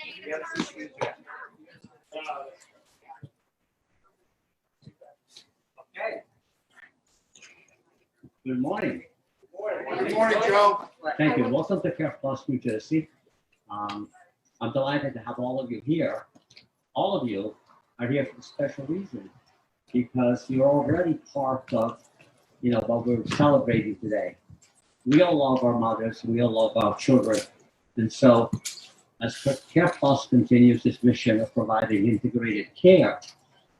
Okay. Good morning. Good morning, Joe. Thank you. Welcome to CarePlus New Jersey. I'm delighted to have all of you here. All of you are here for a special reason because you're already part of, what we're celebrating today. We all love our mothers. We all love our children. And so as CarePlus continues its mission of providing integrated care,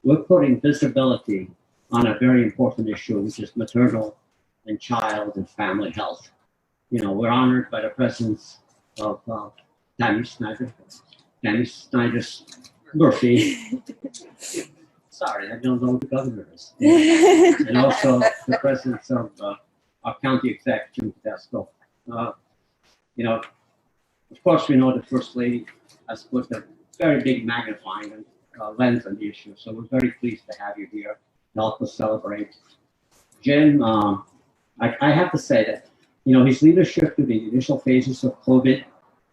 we're putting visibility on a very important issue, which is maternal and child and family health. We're honored by the presence of Tammy Murphy. Sorry, I don't know who the governor is. And also the presence of our county exec, Jim Tedesco. Of course, we know the First Lady has put a very big magnifying lens on the issue. So we're very pleased to have you here to help us celebrate. Jim, I have to say that, his leadership through the initial phases of COVID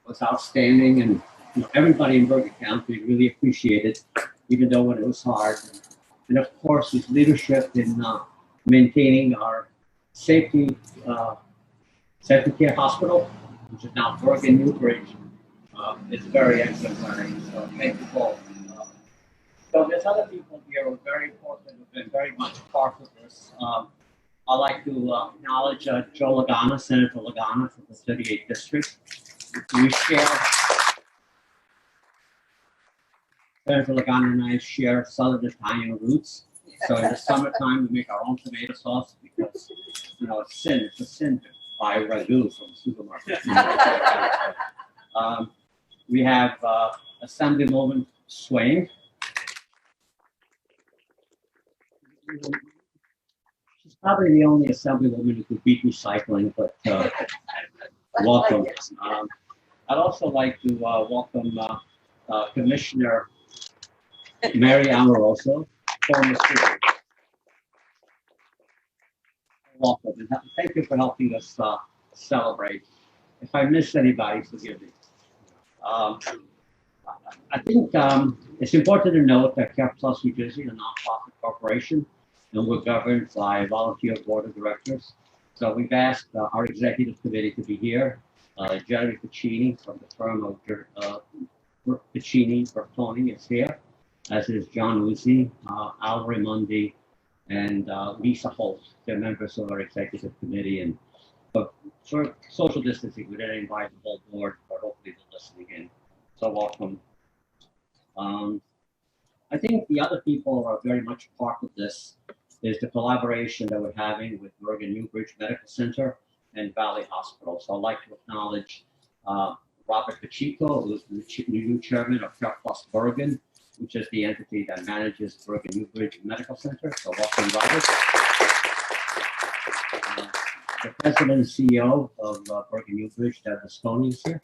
was outstanding, and everybody in Bergen County really appreciated, even though when it was hard. And of course, his leadership in maintaining our safety care hospital, which is now Bergen Newbridge, is very exemplary. So thank you both. So there's other people here who are very important, who've been very much part of this. I'd like to acknowledge Joe Lagana, Senator Lagana from the 38th District. Senator Lagana and I share Southern Italian roots. So in the summertime, we make our own tomato sauce because, it's a sin to buy ragu from the supermarket. We have Assemblywoman Swain. She's probably the only Assemblywoman who could beat recycling, but welcome. I'd also like to welcome Commissioner Mary Amoroso, former student. Welcome, and thank you for helping us celebrate. If I missed anybody, forgive me. I think it's important to note that CarePlus New Jersey is a nonprofit corporation, and we're governed by a volunteer board of directors. So we've asked our executive committee to be here. Jerry Piccini from the firm of Piccini Bertoni is here, as is John Uzi, Al Raimondi, and Lisa Holt. They're members of our executive committee. And for social distancing, we didn't invite the whole board, but hopefully they're listening in. So welcome. I think the other people who are very much part of this is the collaboration that we're having with Bergen Newbridge Medical Center and Valley Hospital. So I'd like to acknowledge Robert Pacheco, who's the new chairman of CarePlus Bergen, which is the entity that manages Bergen Newbridge Medical Center. So welcome, Robert. The president and CEO of Bergen Newbridge, Deb Visconti, is here.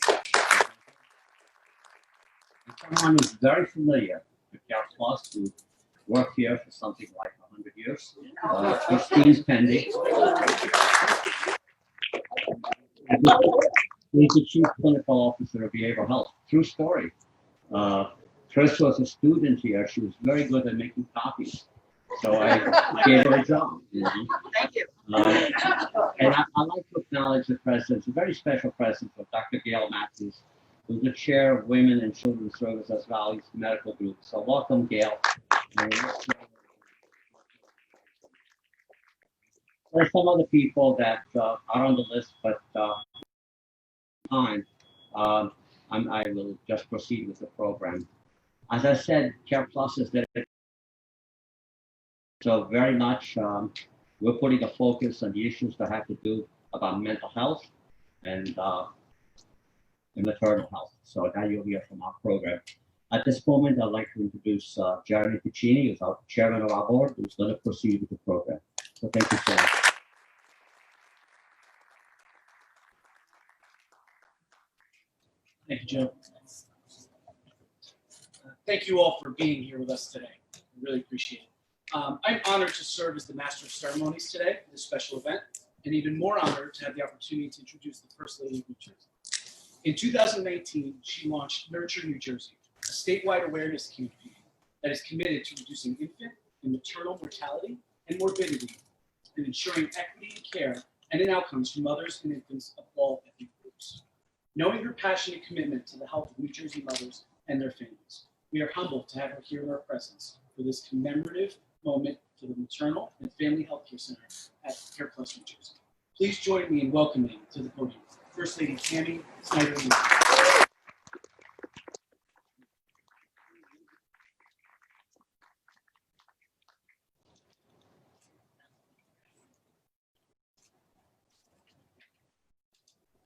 And someone who's very familiar with CarePlus, who worked here for something like 100 years. Christine Pendy. He's the Chief Clinical Officer of Behavioral Health. True story. Chris was a student here. She was very good at making copies. So I gave her a job. Thank you. And I'd like to acknowledge the presence, a very special presence of Dr. Gail Matthews, who's the chair of Women and Children's Services Valley's medical group. So welcome, Gail. There's some other people that are on the list, but I will just proceed with the program. As I said, CarePlus is dedicated. So very much, we're putting a focus on the issues that have to do about mental health and maternal health. So now you'll hear from our program. At this moment, I'd like to introduce Jeremy Piccini, who's our chairman of our board, who's going to proceed with the program. So thank you so much. Thank you, Joe. Thank you all for being here with us today. I really appreciate it. I'm honored to serve as the Master of Ceremonies today for this special event, and even more honored to have the opportunity to introduce the First Lady of New Jersey. In 2019, she launched Nurture New Jersey, a statewide awareness campaign that is committed to reducing infant and maternal mortality and morbidity and ensuring equity in care and in outcomes for mothers and infants of all ethnic groups. Knowing her passionate commitment to the health of New Jersey mothers and their families, we are humbled to have her here in our presence for this commemorative moment for the Maternal and Family Healthcare Center at CarePlus New Jersey. Please join me in welcoming to the podium First Lady Tammy Murphy.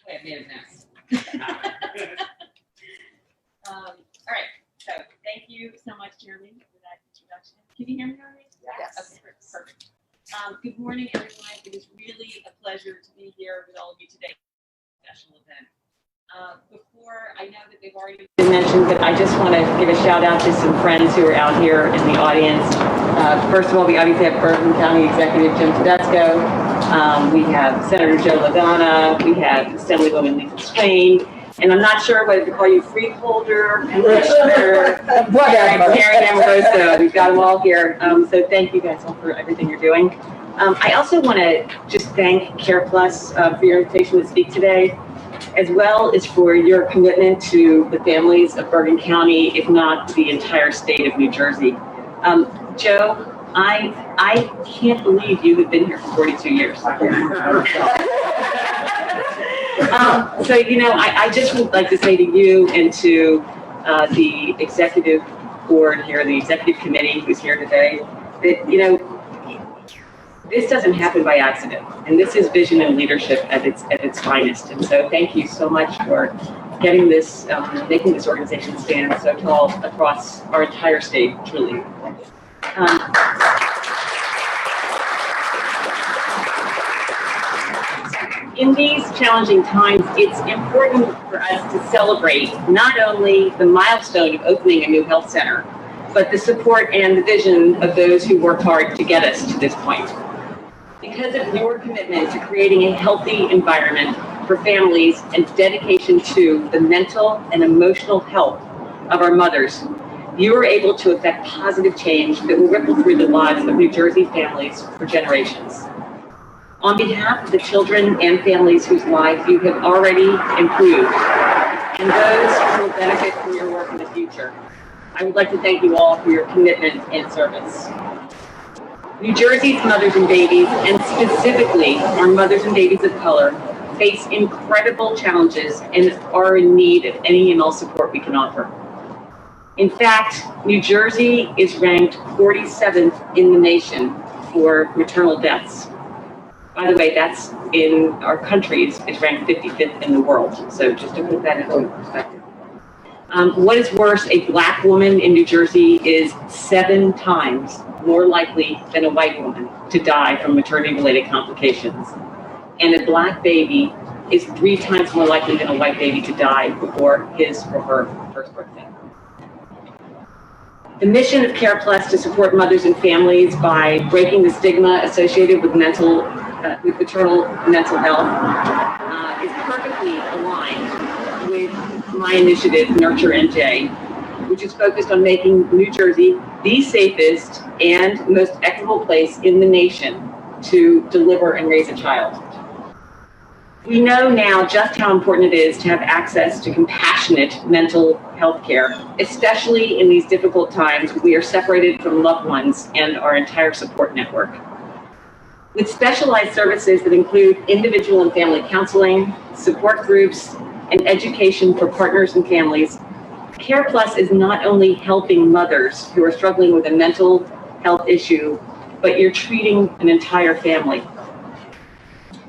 I made a mess. All right, so thank you so much, Jeremy, for that introduction. Can you hear me all right? Yes. Okay, perfect. Good morning, everyone. It is really a pleasure to be here with all of you today. Special event. Before, I know that they've already been mentioned, but I just want to give a shout out to some friends who are out here in the audience. First of all, we obviously have Bergen County Executive Jim Tedesco. We have Senator Joe Lagana. We have Assemblywoman Lisa Swain. And I'm not sure whether to call you freeholder, commissioner, Karen Amoroso. We've got them all here. So thank you guys all for everything you're doing. I also want to just thank CarePlus for your invitation to speak today, as well as for your commitment to the families of Bergen County, if not the entire state of New Jersey. Joe, I can't believe you have been here for 42 years. So, you know, I just would like to say to you and to the executive board here, the executive committee who's here today, that, you know, this doesn't happen by accident, and this is vision and leadership at its finest. And so thank you so much for getting this, making this organization stand so tall across our entire state, truly. In these challenging times, it's important for us to celebrate not only the milestone of opening a new health center, but the support and the vision of those who worked hard to get us to this point. Because of your commitment to creating a healthy environment for families and dedication to the mental and emotional health of our mothers, you were able to effect positive change that will ripple through the lives of New Jersey families for generations. On behalf of the children and families whose lives you have already improved, and those who will benefit from your work in the future, I would like to thank you all for your commitment and service. New Jersey's mothers and babies, and specifically our mothers and babies of color, face incredible challenges and are in need of any and all support we can offer. In fact, New Jersey is ranked 47th in the nation for maternal deaths. By the way, that's in our country, it's ranked 55th in the world. So just to put that into perspective. What is worse, a Black woman in New Jersey is 7 times more likely than a white woman to die from maternity-related complications. And a Black baby is 3 times more likely than a white baby to die before his or her first birthday. The mission of CarePlus to support mothers and families by breaking the stigma associated with maternal mental health is perfectly aligned with my initiative, Nurture NJ, which is focused on making New Jersey the safest and most equitable place in the nation to deliver and raise a child. We know now just how important it is to have access to compassionate mental health care, especially in these difficult times when we are separated from loved ones and our entire support network. With specialized services that include individual and family counseling, support groups, and education for partners and families, CarePlus is not only helping mothers who are struggling with a mental health issue, but you're treating an entire family.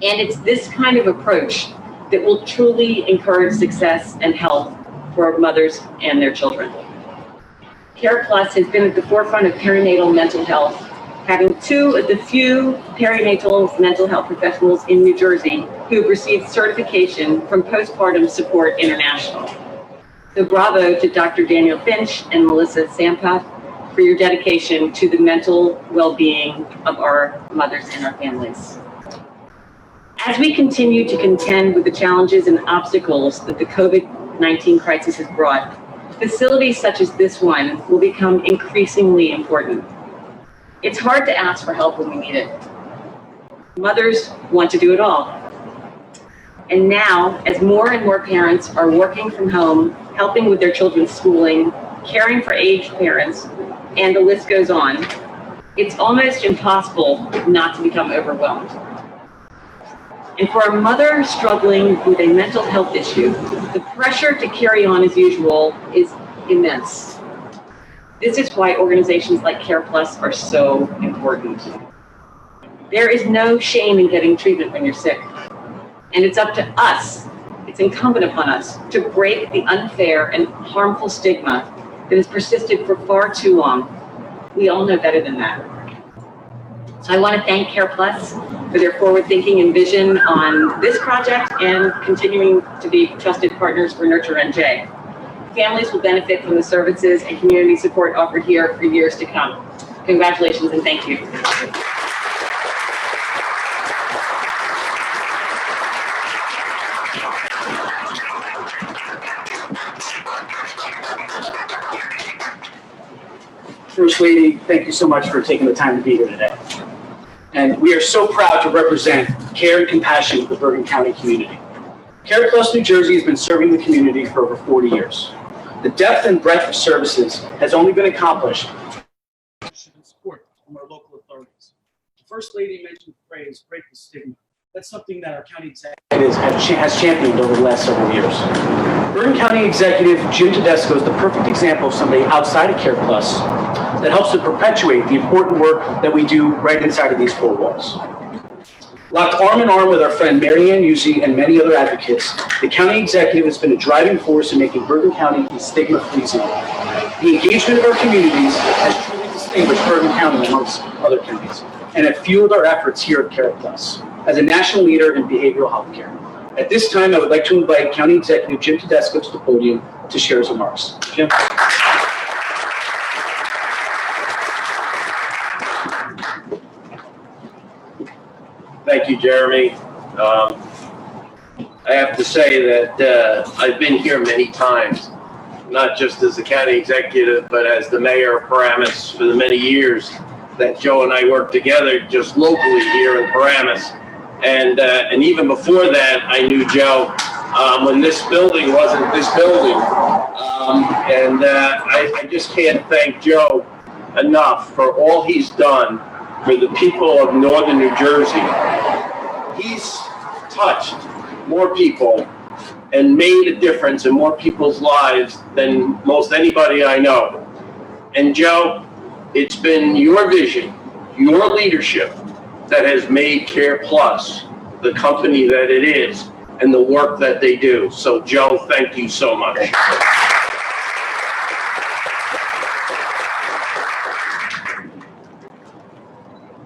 And it's this kind of approach that will truly encourage success and health for mothers and their children. CarePlus has been at the forefront of perinatal mental health, having 2 of the few perinatal mental health professionals in New Jersey who have received certification from Postpartum Support International. So bravo to Dr. Daniel Finch and Melissa Sampa for your dedication to the mental well-being of our mothers and our families. As we continue to contend with the challenges and obstacles that the COVID-19 crisis has brought, facilities such as this one will become increasingly important. It's hard to ask for help when we need it. Mothers want to do it all. And now, as more and more parents are working from home, helping with their children's schooling, caring for aged parents, and the list goes on, it's almost impossible not to become overwhelmed. And for a mother struggling with a mental health issue, the pressure to carry on as usual is immense. This is why organizations like CarePlus are so important. There is no shame in getting treatment when you're sick. And it's up to us, it's incumbent upon us, to break the unfair and harmful stigma that has persisted for far too long. We all know better than that. So I want to thank CarePlus for their forward thinking and vision on this project and continuing to be trusted partners for Nurture NJ. Families will benefit from the services and community support offered here for years to come. Congratulations and thank you. First Lady, thank you so much for taking the time to be here today. And we are so proud to represent care and compassion of the Bergen County community. CarePlus New Jersey has been serving the community for over 40 years. The depth and breadth of services has only been accomplished with support from our local authorities. The First Lady mentioned the phrase, break the stigma. That's something that our county executive has championed over the last several years. Bergen County Executive Jim Tedesco is the perfect example of somebody outside of CarePlus that helps to perpetuate the important work that we do right inside of these four walls. Locked arm in arm with our friend Marianne Uzzi and many other advocates, the county executive has been a driving force in making Bergen County a stigma-free zone. The engagement of our communities has truly distinguished Bergen County amongst other counties and have fueled our efforts here at CarePlus as a national leader in behavioral health care. At this time, I would like to invite County Executive Jim Tedesco to the podium to share his remarks. Jim. Thank you, Jeremy. I have to say that I've been here many times, not just as the county executive, but as the mayor of Paramus for the many years that Joe and I worked together just locally here in Paramus. And even before that, I knew Joe when this building wasn't this building. I just can't thank Joe enough for all he's done for the people of northern New Jersey. He's touched more people and made a difference in more people's lives than most anybody I know. And Joe, it's been your vision, your leadership that has made CarePlus the company that it is and the work that they do. So Joe, thank you so much.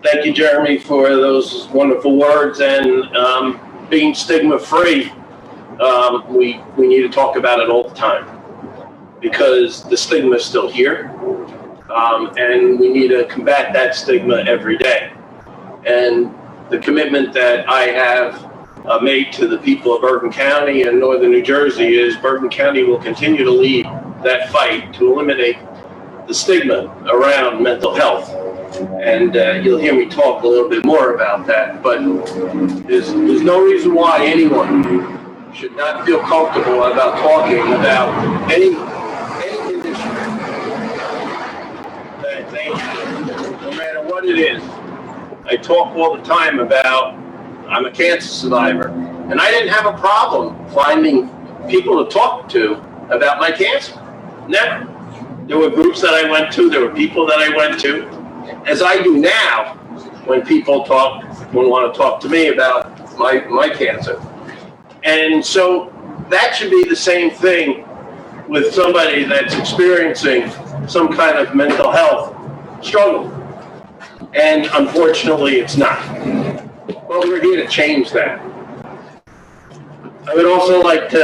Thank you, Jeremy, for those wonderful words. And being stigma-free, we need to talk about it all the time because the stigma is still here, and we need to combat that stigma every day. And the commitment that I have made to the people of Bergen County and northern New Jersey is Bergen County will continue to lead that fight to eliminate the stigma around mental health. And you'll hear me talk a little bit more about that, but there's no reason why anyone should not feel comfortable about talking about any condition that they have, no matter what it is. I talk all the time about I'm a cancer survivor, and I didn't have a problem finding people to talk to about my cancer. Never. There were groups that I went to, there were people that I went to, as I do now when people want to talk to me about my cancer. And so that should be the same thing with somebody that's experiencing some kind of mental health struggle. And unfortunately, it's not. But we're here to change that. I would also like to,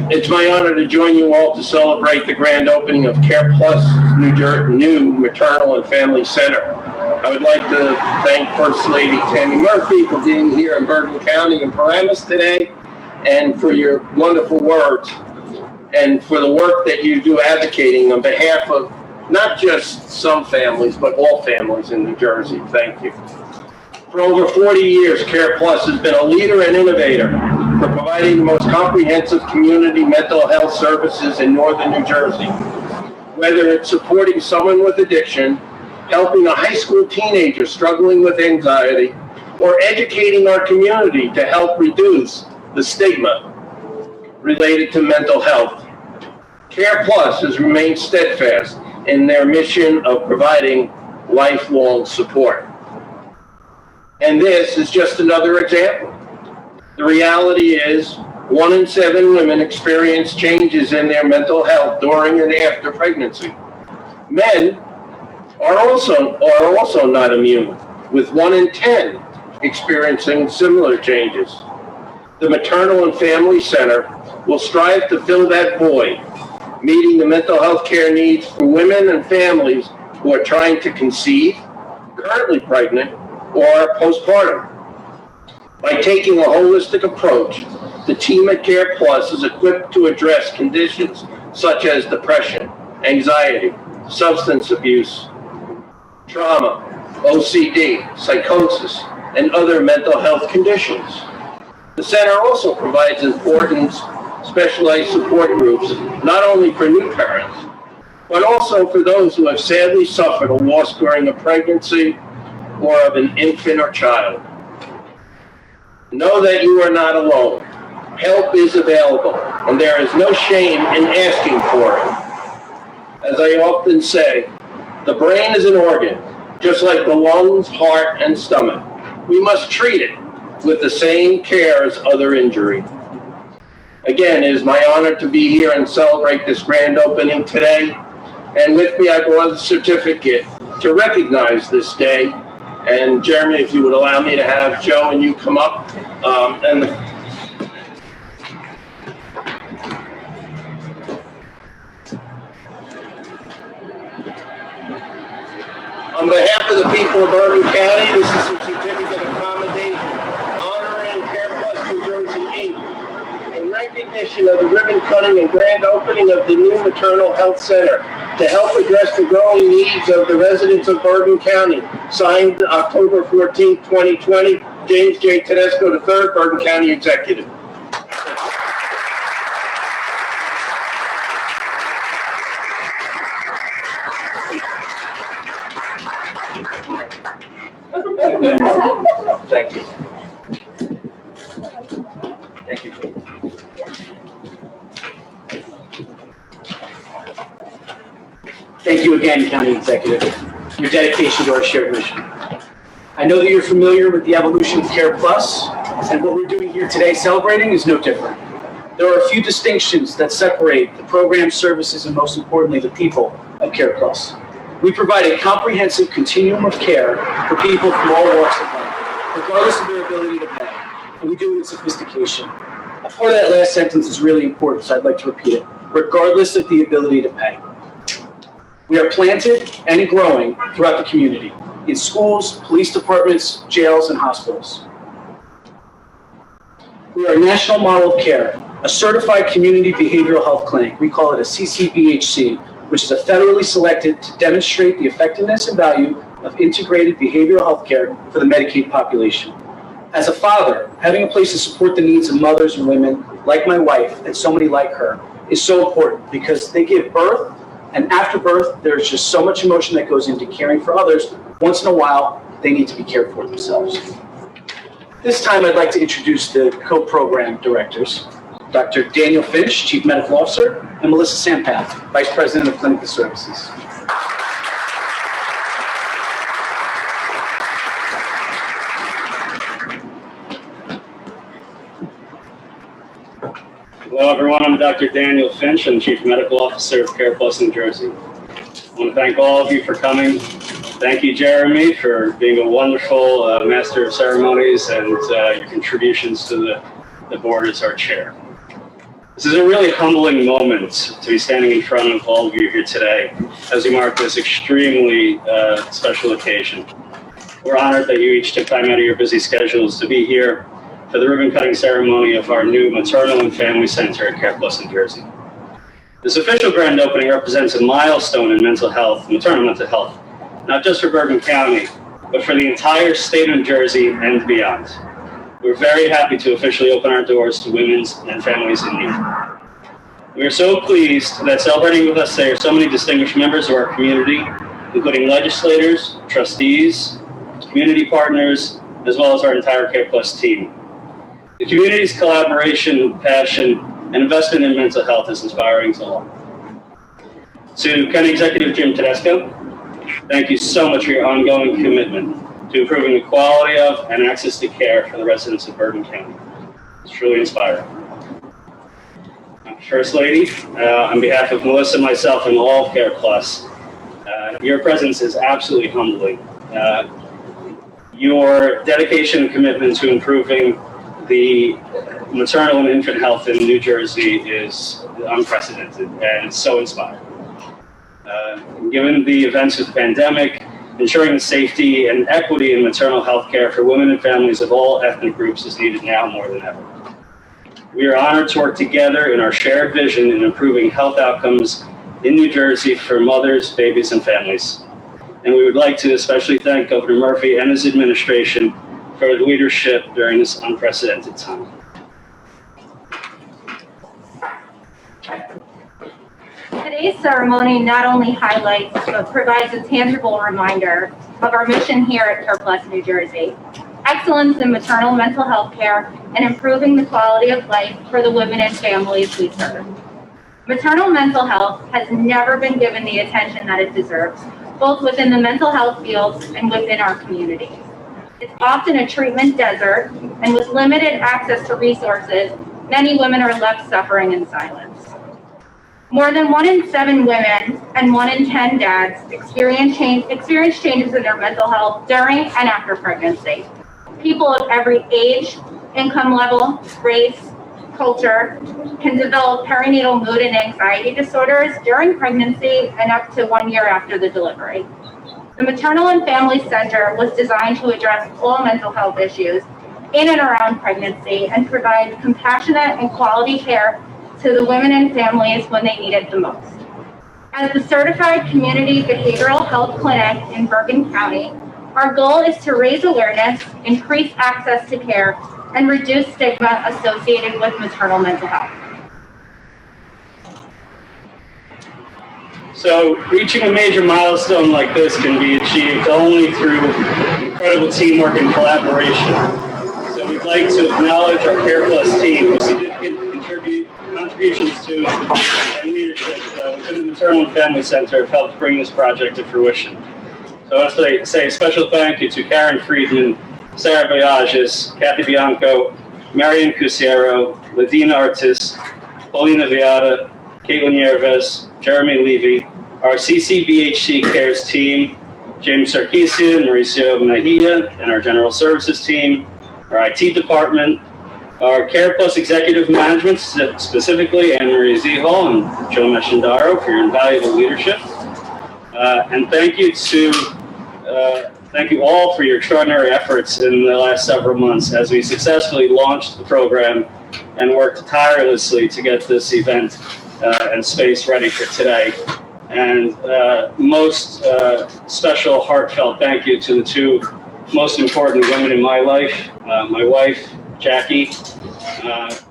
it's my honor to join you all to celebrate the grand opening of CarePlus new Maternal and Family Center. I would like to thank First Lady Tammy Murphy for being here in Bergen County and Paramus today, and for your wonderful words, and for the work that you do advocating on behalf of not just some families, but all families in New Jersey. Thank you. For over 40 years, CarePlus has been a leader and innovator for providing the most comprehensive community mental health services in northern New Jersey. Whether it's supporting someone with addiction, helping a high school teenager struggling with anxiety, or educating our community to help reduce the stigma related to mental health, CarePlus has remained steadfast in their mission of providing lifelong support. And this is just another example. The reality is 1 in 7 women experience changes in their mental health during and after pregnancy. Men are also not immune, with 1 in 10 experiencing similar changes. The Maternal Family Center will strive to fill that void, meeting the mental health care needs for women and families who are trying to conceive, currently pregnant, or postpartum. By taking a holistic approach, the team at CarePlus is equipped to address conditions such as depression, anxiety, substance abuse, trauma, OCD, psychosis, and other mental health conditions. The center also provides important specialized support groups, not only for new parents, but also for those who have sadly suffered a loss during a pregnancy or of an infant or child. Know that you are not alone. Help is available, and there is no shame in asking for it. As I often say, the brain is an organ, just like the lungs, heart, and stomach. We must treat it with the same care as other injury. Again, it is my honor to be here and celebrate this grand opening today. And with me, I brought a certificate to recognize this day. And Jeremy, if you would allow me to have Joe and you come up. On behalf of the people of Bergen County, this is a certificate of commendation honoring CarePlus New Jersey, Inc. in recognition of the ribbon cutting and grand opening of the new Maternal Health Center to help address the growing needs of the residents of Bergen County. Signed October 14, 2020, James J. Tedesco III, Bergen County Executive. Thank you. Thank you. Thank you again, County Executive, for your dedication to our shared mission. I know that you're familiar with the evolution of CarePlus, and what we're doing here today celebrating is no different. There are a few distinctions that separate the program, services, and most importantly, the people of CarePlus. We provide a comprehensive continuum of care for people from all walks of life, regardless of their ability to pay, and we do it in sophistication. A part of that last sentence is really important, so I'd like to repeat it. Regardless of the ability to pay. We are planted and growing throughout the community, in schools, police departments, jails, and hospitals. We are a national model of care, a certified community behavioral health clinic. We call it a CCBHC, which is a federally selected to demonstrate the effectiveness and value of integrated behavioral health care for the Medicaid population. As a father, having a place to support the needs of mothers and women like my wife and so many like her is so important because they give birth, and after birth, there's just so much emotion that goes into caring for others. Once in a while, they need to be cared for themselves. This time, I'd like to introduce the co-program directors, Dr. Daniel Finch, Chief Medical Officer, and Melissa Sampath, Vice President of Clinical Services. Hello everyone, I'm Dr. Daniel Finch. I'm Chief Medical Officer of CarePlus New Jersey. I want to thank all of you for coming. Thank you, Jeremy, for being a wonderful Master of Ceremonies and your contributions to the board as our chair. This is a really humbling moment to be standing in front of all of you here today as we mark this extremely special occasion. We're honored that you each took time out of your busy schedules to be here for the ribbon cutting ceremony of our new Maternal and Family Center at CarePlus New Jersey. This official grand opening represents a milestone in mental health, maternal mental health, not just for Bergen County, but for the entire state of New Jersey and beyond. We're very happy to officially open our doors to women and families in need. We are so pleased that celebrating with us today are so many distinguished members of our community, including legislators, trustees, community partners, as well as our entire CarePlus team. The community's collaboration, passion, and investment in mental health is inspiring to all. To County Executive Jim Tedesco, thank you so much for your ongoing commitment to improving the quality of and access to care for the residents of Bergen County. It's truly inspiring. First Lady, on behalf of Melissa, myself, and all of CarePlus, your presence is absolutely humbling. Your dedication and commitment to improving the maternal and infant health in New Jersey is unprecedented and so inspiring. Given the events of the pandemic, ensuring the safety and equity in maternal health care for women and families of all ethnic groups is needed now more than ever. We are honored to work together in our shared vision in improving health outcomes in New Jersey for mothers, babies, and families. And we would like to especially thank Governor Murphy and his administration for their leadership during this unprecedented time. Today's ceremony not only highlights but provides a tangible reminder of our mission here at CarePlus New Jersey: excellence in maternal mental health care and improving the quality of life for the women and families we serve. Maternal mental health has never been given the attention that it deserves, both within the mental health field and within our communities. It's often a treatment desert, and with limited access to resources, many women are left suffering in silence. More than 1 in 7 women and 1 in 10 dads experience changes in their mental health during and after pregnancy. People of every age, income level, race, culture can develop perinatal mood and anxiety disorders during pregnancy and up to 1 year after the delivery. The Maternal and Family Center was designed to address all mental health issues in and around pregnancy and provide compassionate and quality care to the women and families when they need it the most. As the certified community behavioral health clinic in Bergen County, our goal is to raise awareness, increase access to care, and reduce stigma associated with maternal mental health. So reaching a major milestone like this can be achieved only through incredible teamwork and collaboration. So we'd like to acknowledge our CarePlus team whose significant contributions to and leadership within the Maternal and Family Center have helped bring this project to fruition. So I want to say a special thank you to Karen Friedman, Sarah Boyages, Kathy Bianco, Marian Cusiero, Ladina Artis, Paulina Viada, Caitlin Yerves, Jeremy Levy, our CCBHC Cares team, James Sarkisian, Mauricio Mejia, and our General Services team, our IT department, our CarePlus Executive Management, specifically Anne-Marie Zehal and Joe Meshendaro for your invaluable leadership. And thank you all for your extraordinary efforts in the last several months as we successfully launched the program and worked tirelessly to get this event and space ready for today. And most special heartfelt thank you to the 2 most important women in my life, my wife, Jackie,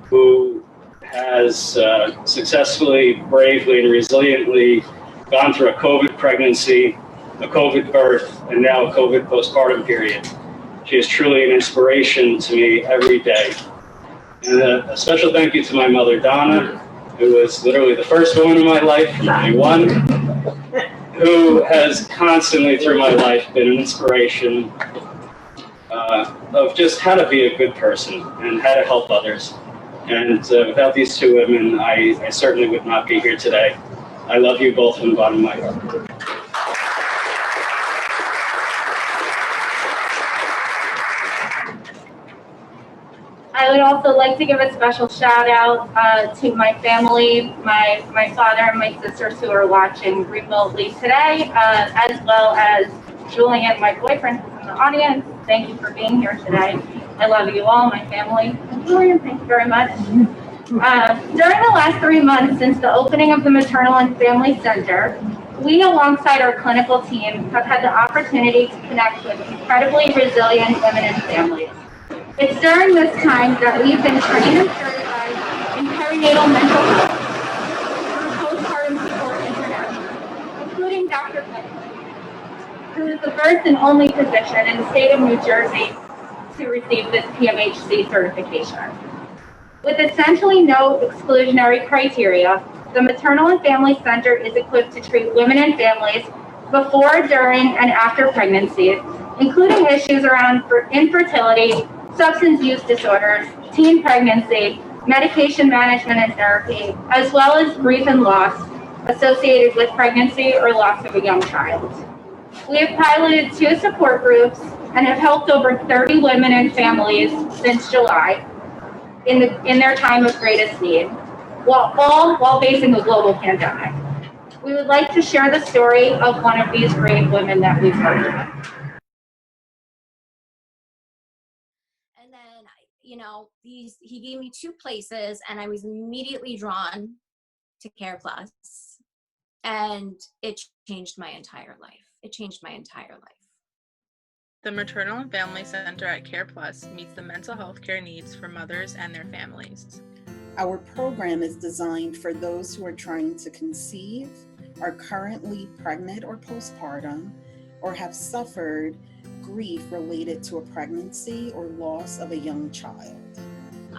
who has successfully, bravely, and resiliently gone through a COVID pregnancy, a COVID birth, and now a COVID postpartum period. She is truly an inspiration to me every day. And a special thank you to my mother, Donna, who was literally the first woman in my life, my one, who has constantly through my life been an inspiration of just how to be a good person and how to help others. And without these 2 women, I certainly would not be here today. I love you both from the bottom of my heart. I would also like to give a special shout out to my family, my father and my sisters who are watching remotely today, as well as Julian, my boyfriend, who's in the audience, thank you for being here today. I love you all, my family. Julian, thank you very much. During the last 3 months since the opening of the Maternal and Family Center, we, alongside our clinical team, have had the opportunity to connect with incredibly resilient women and families. It's during this time that we've been trained and certified in perinatal mental health through Postpartum Support International, including Dr. Penny, who is the first and only physician in the state of New Jersey to receive this PMHC certification. With essentially no exclusionary criteria, the Maternal and Family Center is equipped to treat women and families before, during, and after pregnancy, including issues around infertility, substance use disorders, teen pregnancy, medication management and therapy, as well as grief and loss associated with pregnancy or loss of a young child. We have piloted 2 support groups and have helped over 30 women and families since July in their time of greatest need, while facing a global pandemic. We would like to share the story of one of these brave women that we've worked with. And then, he gave me 2 places, and I was immediately drawn to CarePlus, and it changed my entire life. It changed my entire life. The Maternal and Family Center at CarePlus meets the mental health care needs for mothers and their families. Our program is designed for those who are trying to conceive, are currently pregnant or postpartum, or have suffered grief related to a pregnancy or loss of a young child.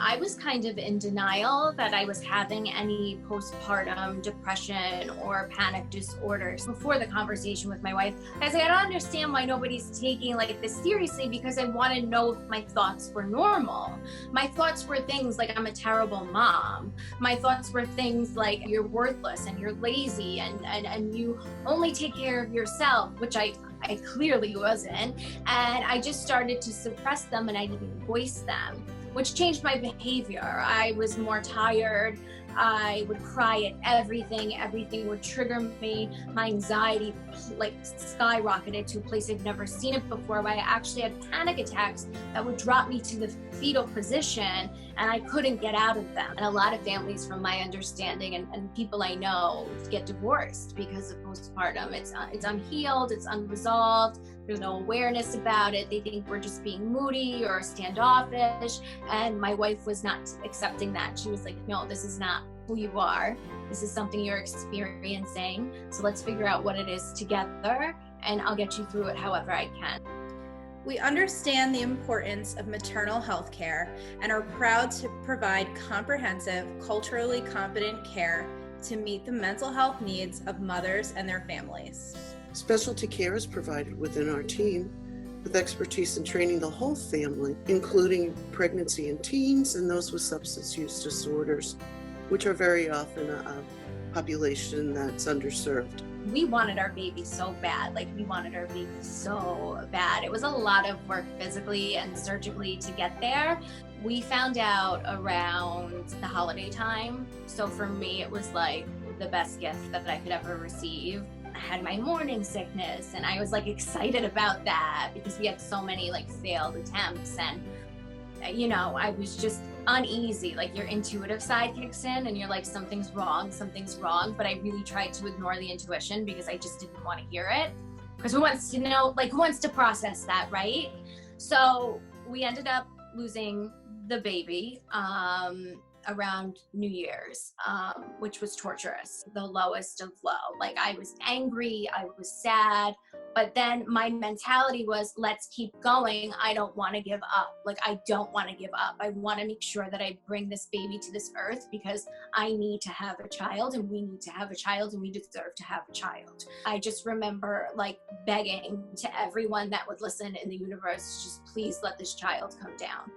I was kind of in denial that I was having any postpartum depression or panic disorders. Before the conversation with my wife, I said, I don't understand why nobody's taking this seriously, because I want to know if my thoughts were normal. My thoughts were things like I'm a terrible mom. My thoughts were things like you're worthless and you're lazy and you only take care of yourself, which I clearly wasn't. And I just started to suppress them and I didn't voice them, which changed my behavior. I was more tired. I would cry at everything. Everything would trigger me. My anxiety skyrocketed to a place I've never seen it before, where I actually had panic attacks that would drop me to the fetal position and I couldn't get out of them. And a lot of families, from my understanding and people I know, get divorced because of postpartum. It's unhealed, it's unresolved. There's no awareness about it. They think we're just being moody or standoffish. And my wife was not accepting that. She was like, no, this is not who you are. This is something you're experiencing. So let's figure out what it is together, and I'll get you through it however I can. We understand the importance of maternal health care and are proud to provide comprehensive, culturally competent care to meet the mental health needs of mothers and their families. Specialty care is provided within our team with expertise in training the whole family, including pregnancy in teens and those with substance use disorders, which are very often a population that's underserved. We wanted our baby so bad. We wanted our baby so bad. It was a lot of work physically and surgically to get there. We found out around the holiday time. So for me, it was the best gift that I could ever receive. I had my morning sickness and I was excited about that because we had so many failed attempts, and I was just uneasy. Your intuitive side kicks in and you're something's wrong, but I really tried to ignore the intuition because I just didn't want to hear it, because who wants to know, who wants to process that, right? So we ended up losing the baby around New Year's, which was torturous, the lowest of low. I was angry, I was sad, but then my mentality was, let's keep going. I don't want to give up. I don't want to give up. I want to make sure that I bring this baby to this earth because I need to have a child and we need to have a child and we deserve to have a child. I just remember begging to everyone that would listen in the universe, just please let this child come down.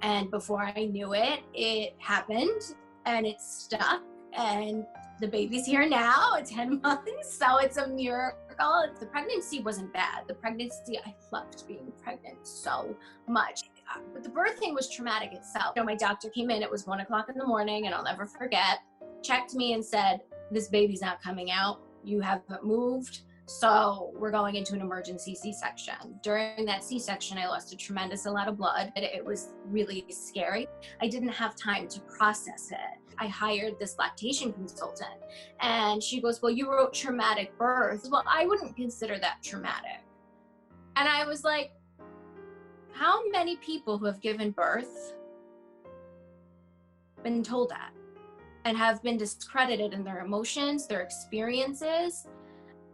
And before I knew it, it happened and it stuck, and the baby's here now at 10 months, so it's a miracle. The pregnancy wasn't bad. I loved being pregnant so much. But the birthing was traumatic itself. My doctor came in, it was 1:00 in the morning, and I'll never forget, checked me and said, this baby's not coming out. You haven't moved. So we're going into an emergency C-section. During that C-section, I lost a tremendous amount of blood. It was really scary. I didn't have time to process it. I hired this lactation consultant, and she goes, well, you wrote traumatic birth. Well, I wouldn't consider that traumatic. And I was like, how many people who have given birth been told that and have been discredited in their emotions, their experiences?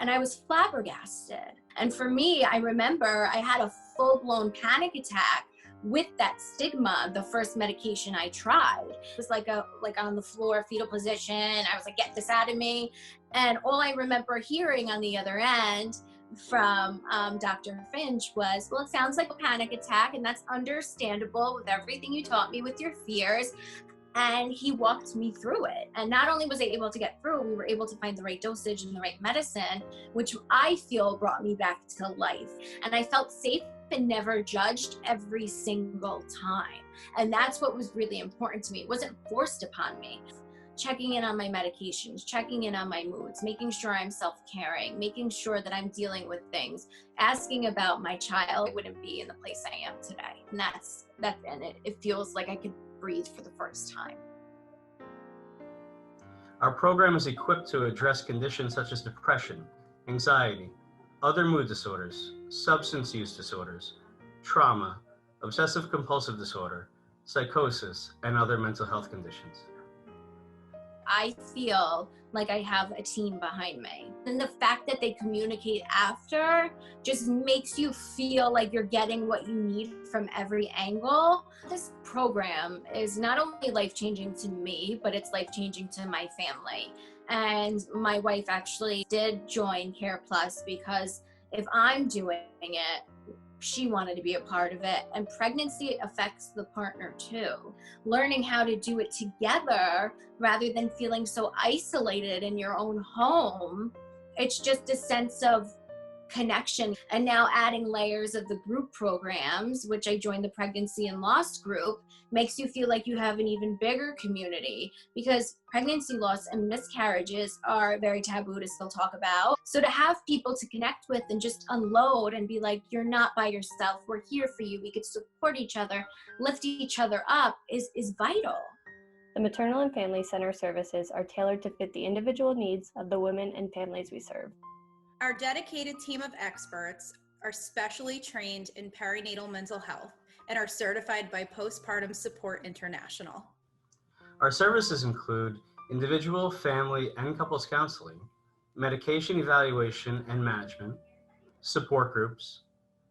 And I was flabbergasted. And for me, I remember I had a full-blown panic attack with that stigma. The first medication I tried was like on the floor, fetal position. I was like, get this out of me. And all I remember hearing on the other end from Dr. Finch was, well, it sounds like a panic attack, and that's understandable with everything you taught me with your fears. And he walked me through it. And not only was I able to get through, we were able to find the right dosage and the right medicine, which I feel brought me back to life. And I felt safe and never judged every single time. And that's what was really important to me. It wasn't forced upon me. Checking in on my medications, checking in on my moods, making sure I'm self-caring, making sure that I'm dealing with things, asking about my child. I wouldn't be in the place I am today. And it feels like I could breathe for the first time. Our program is equipped to address conditions such as depression, anxiety, other mood disorders, substance use disorders, trauma, obsessive compulsive disorder, psychosis, and other mental health conditions. I feel like I have a team behind me. And the fact that they communicate after just makes you feel like you're getting what you need from every angle. This program is not only life-changing to me, but it's life-changing to my family. And my wife actually did join CarePlus because if I'm doing it, she wanted to be a part of it. And pregnancy affects the partner too. Learning how to do it together rather than feeling so isolated in your own home, it's just a sense of connection. And now adding layers of the group programs, which I joined the pregnancy and loss group, makes you feel like you have an even bigger community, because pregnancy loss and miscarriages are very taboo to still talk about. So to have people to connect with and just unload and be like, you're not by yourself, we're here for you, we could support each other, lift each other up is vital. The Maternal and Family Center services are tailored to fit the individual needs of the women and families we serve. Our dedicated team of experts are specially trained in perinatal mental health and are certified by Postpartum Support International. Our services include individual, family, and couples counseling, medication evaluation and management, support groups,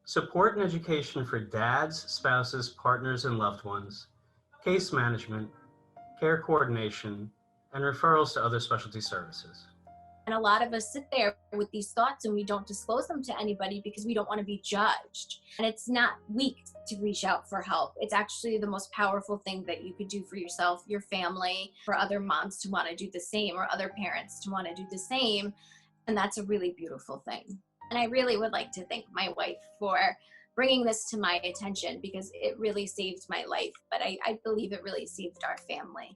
support and education for dads, spouses, partners, and loved ones, case management, care coordination, and referrals to other specialty services. And a lot of us sit there with these thoughts and we don't disclose them to anybody because we don't want to be judged. And it's not weak to reach out for help. It's actually the most powerful thing that you could do for yourself, your family, for other moms to want to do the same, or other parents to want to do the same. And that's a really beautiful thing. And I really would like to thank my wife for bringing this to my attention, because it really saved my life. But I believe it really saved our family.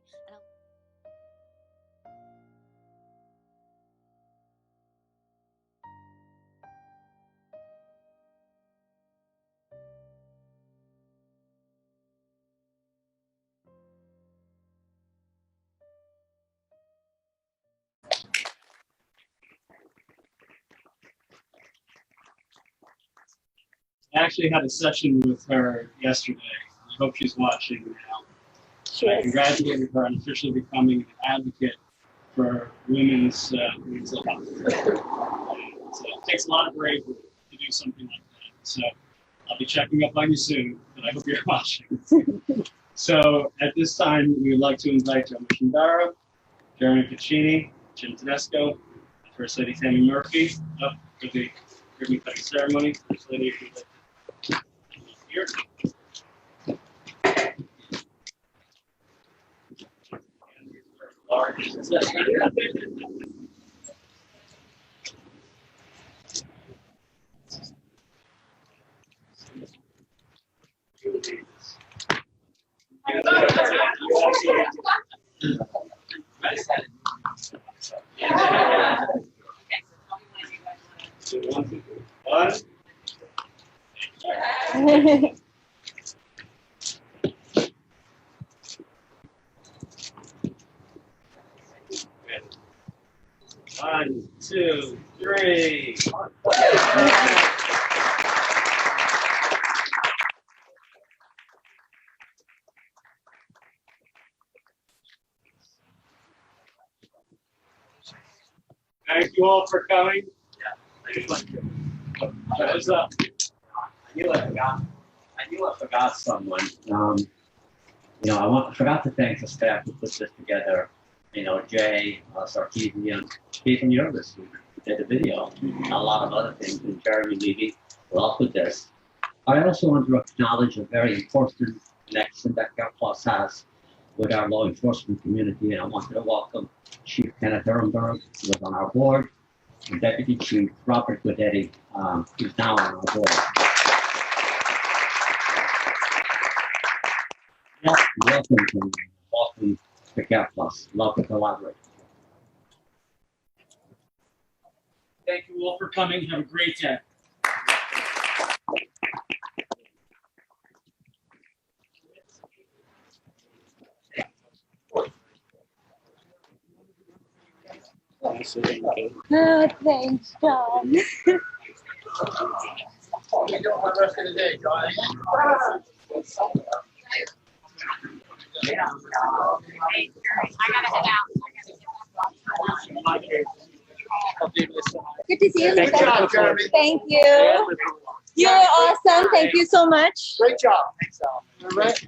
I actually had a session with her yesterday. I hope she's watching now. I congratulated her on officially becoming an advocate for women's mental health. It takes a lot of bravery to do something like that. So I'll be checking up on you soon, but I hope you're watching. So at this time, we would like to invite Joe Mishindara, Jeremy Piccini, Jim Tedesco, First Lady Tammy Murphy up for the ribbon cutting ceremony. First Lady, if you'd like to here. Large. One, two, three. Thank you all for coming. What's up? I knew I forgot someone. I forgot to thank the staff who put this together. Jay, Sarkeesian, Stephen Yervis, who did the video, and a lot of other things, and Jeremy Levy, who helped with this. I also want to acknowledge a very important connection that CarePlus has with our law enforcement community, and I wanted to welcome Chief Kenneth Ehrenberg, who was on our board, and Deputy Chief Robert Guidetti, who's now on our board. Welcome to CarePlus. Love to collaborate. Thank you all for coming. Have a great day. Oh, thanks, John. What are you doing the rest of the day, Johnny? I gotta head out. Good to see you. Good job, Jeremy. Thank you. You're awesome. Thank you so much. Great job. Thanks, Al. All right.